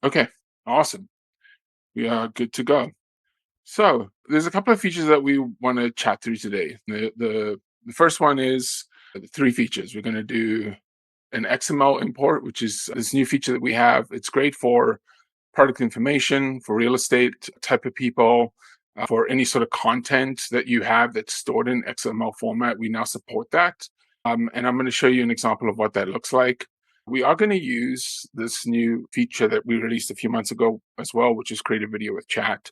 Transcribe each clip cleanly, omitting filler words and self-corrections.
Okay, awesome. We are good to go. So there's a couple of features that we want to chat through today. The first one is the three features. We're going to do an XML import, which is this new feature that we have. It's great for product information, for real estate type of people, for any sort of content that you have that's stored in XML format. We now support that. And I'm going to show you an example of what that looks like. We are going to use this new feature that we released a few months ago as well, which is create a video with chat.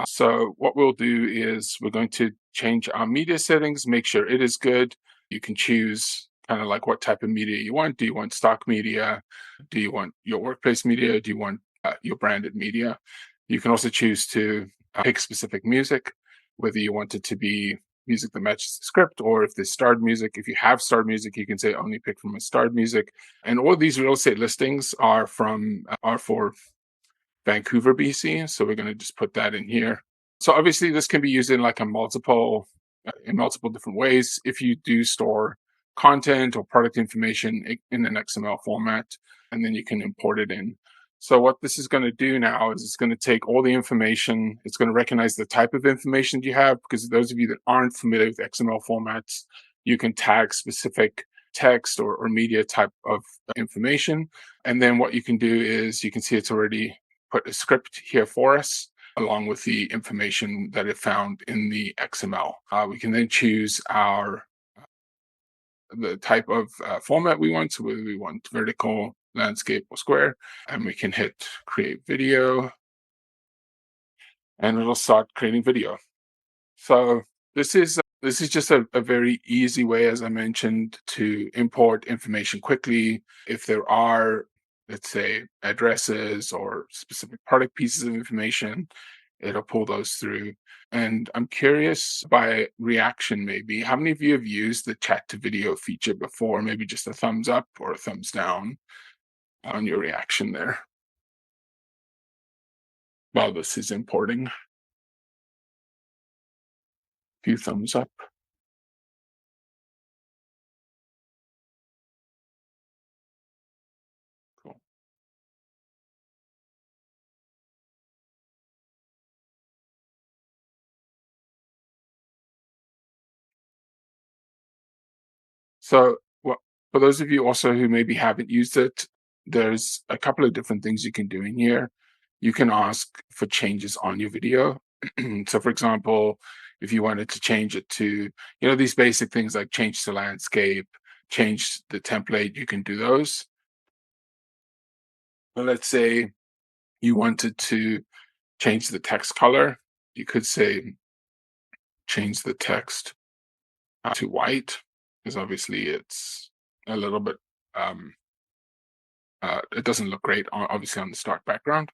So what we'll do is we're going to change our media settings, make sure it is good. You can choose kind of like what type of media you want. Do you want stock media? Do you want your workplace media? Do you want your branded media? You can also choose to pick specific music, whether you want it to be music that matches the script, or if there's starred music. If you have starred music, you can say only pick from a starred music. And all these real estate listings are for Vancouver, BC. So we're going to just put that in here. So obviously this can be used in like in multiple different ways. If you do store content or product information in an XML format, and then you can import it in. So what this is going to do now is it's going to take all the information. It's going to recognize the type of information you have, because those of you that aren't familiar with XML formats, you can tag specific text or media type of information. And then what you can do is you can see it's already put a script here for us, along with the information that it found in the XML. We can then choose the type of format we want. So whether we want vertical, landscape, or square, and we can hit create video, and it'll start creating video. So this is just a very easy way, as I mentioned, to import information quickly. If there are, let's say, addresses or specific product pieces of information, it'll pull those through. And I'm curious, by reaction maybe, how many of you have used the chat to video feature before? Maybe just a thumbs up or a thumbs down on your reaction there while this is importing. A few thumbs up. Cool. So, well, for those of you also who maybe haven't used it, there's a couple of different things you can do in here. You can ask for changes on your video. So, for example, if you wanted to change it to, these basic things like change the landscape, change the template, you can do those. But let's say you wanted to change the text color, you could say change the text to white, because obviously it's a little bit it doesn't look great obviously on the stock background.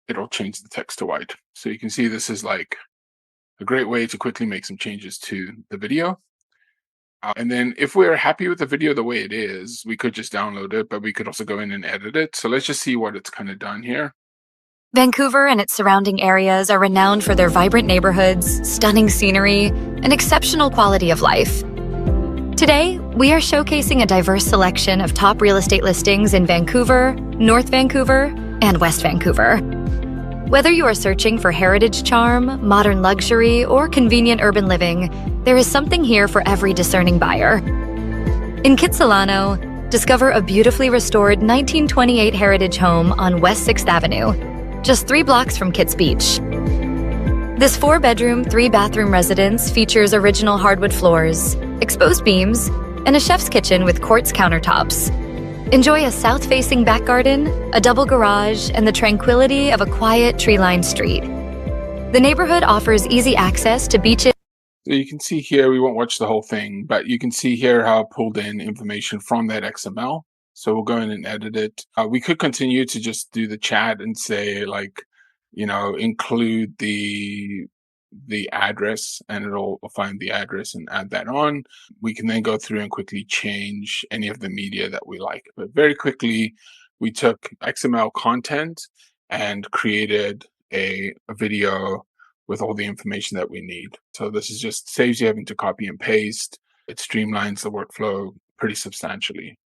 It'll change the text to white. So you can see this is like a great way to quickly make some changes to the video. And then if we're happy with the video the way it is, we could just download it, but we could also go in and edit it. So let's just see what it's kind of done here. Vancouver and its surrounding areas are renowned for their vibrant neighborhoods, stunning scenery, and exceptional quality of life. Today, we are showcasing a diverse selection of top real estate listings in Vancouver, North Vancouver, and West Vancouver. Whether you are searching for heritage charm, modern luxury, or convenient urban living, there is something here for every discerning buyer. In Kitsilano, discover a beautifully restored 1928 heritage home on West 6th Avenue, just 3 blocks from Kits Beach. This 4-bedroom, 3-bathroom residence features original hardwood floors, exposed beams, and a chef's kitchen with quartz countertops. Enjoy a south-facing back garden, a double garage, and the tranquility of a quiet, tree-lined street. The neighborhood offers easy access to beaches. So you can see here, we won't watch the whole thing, but you can see here how I pulled in information from that XML. So we'll go in and edit it. We could continue to just do the chat and say, like, include the address, and it'll find the address and add that on. We can then go through and quickly change any of the media that we like. But very quickly, we took XML content and created a video with all the information that we need. So this is just saves you having to copy and paste. It streamlines the workflow pretty substantially.